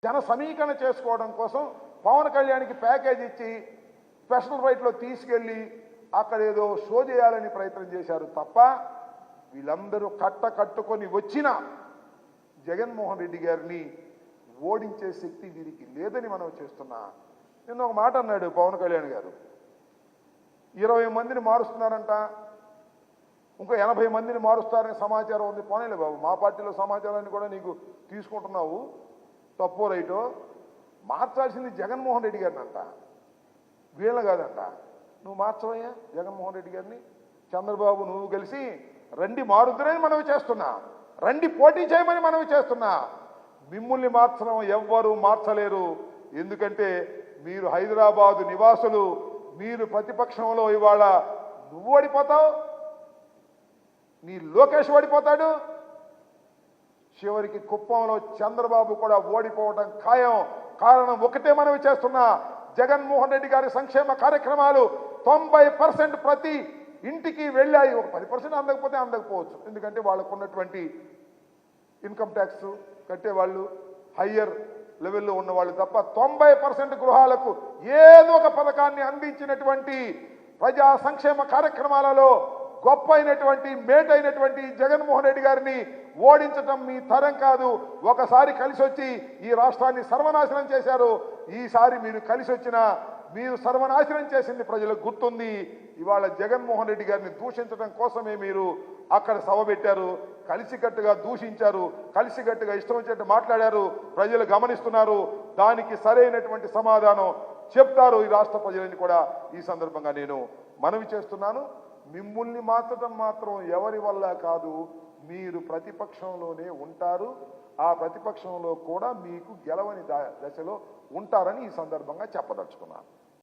జన సమీకరణ చేసుకోవడం కోసం పవన్ కళ్యాణ్కి ప్యాకేజ్ ఇచ్చి స్పెషల్ రైట్లో తీసుకెళ్ళి అక్కడ ఏదో షో చేయాలని ప్రయత్నం చేశారు తప్ప వీళ్ళందరూ కట్టుకొని వచ్చిన జగన్మోహన్ రెడ్డి గారిని ఓడించే శక్తి వీరికి లేదని మనం చేస్తున్నా. నిన్న ఒక మాట అన్నాడు పవన్ కళ్యాణ్ గారు, 20 మందిని మారుస్తున్నారంట, ఇంకో 80 మందిని మారుస్తారనే సమాచారం ఉంది. పోనేలే బాబు, మా పార్టీలో సమాచారాన్ని కూడా నీకు తీసుకుంటున్నావు, తప్పో రైటో. మార్చాల్సింది జగన్మోహన్ రెడ్డి గారిని అంట, వీళ్ళ కాదంట. నువ్వు మార్చవయ్యా జగన్మోహన్ రెడ్డి గారిని. చంద్రబాబు నువ్వు కలిసి రండి మారుద్దురని మనవి చేస్తున్నా, రండి పోటీ చేయమని మనవి చేస్తున్నా. మిమ్మల్ని మార్చడం ఎవ్వరూ మార్చలేరు. ఎందుకంటే మీరు హైదరాబాదు నివాసులు, మీరు ప్రతిపక్షంలో ఇవాళ నువ్వు ఓడిపోతావు, నీ లోకేష్ ఓడిపోతాడు, చివరికి కుప్పంలో చంద్రబాబు కూడా ఓడిపోవడం ఖాయం. కారణం ఒకటే మనవి చేస్తున్నా, జగన్మోహన్ రెడ్డి గారి సంక్షేమ కార్యక్రమాలు 90% ప్రతి ఇంటికి వెళ్ళాయి. ఒక 10% అందకపోతే అందకపోవచ్చు, ఎందుకంటే వాళ్ళకు ఉన్నటువంటి ఇన్కమ్ ట్యాక్స్ కట్టేవాళ్ళు హయ్యర్ లెవెల్లో ఉన్నవాళ్ళు తప్ప 90% గృహాలకు ఏదో ఒక పథకాన్ని అందించినటువంటి ప్రజా సంక్షేమ కార్యక్రమాలలో గొప్ప అయినటువంటి మేటైనటువంటి జగన్మోహన్ రెడ్డి గారిని ఓడించటం మీ తరం కాదు. ఒకసారి కలిసి వచ్చి ఈ రాష్ట్రాన్ని సర్వనాశనం చేశారు. ఈసారి మీరు కలిసి వచ్చినా మీరు సర్వనాశనం చేసింది ప్రజలకు గుర్తుంది. ఇవాళ జగన్మోహన్ రెడ్డి గారిని దూషించడం కోసమే మీరు అక్కడ సభ పెట్టారు, కలిసికట్టుగా దూషించారు, కలిసికట్టుగా ఇష్టం వచ్చినట్టు మాట్లాడారు. ప్రజలు గమనిస్తున్నారు, దానికి సరైనటువంటి సమాధానం చెప్తారు ఈ రాష్ట్ర ప్రజలని కూడా ఈ సందర్భంగా నేను మనవి చేస్తున్నాను. మిమ్మల్ని మార్చడం మాత్రం ఎవరి వల్ల కాదు, మీరు ప్రతిపక్షంలోనే ఉంటారు. ఆ ప్రతిపక్షంలో కూడా మీకు గెలవని దశలో ఉంటారని ఈ సందర్భంగా చెప్పదలుచుకున్నాను.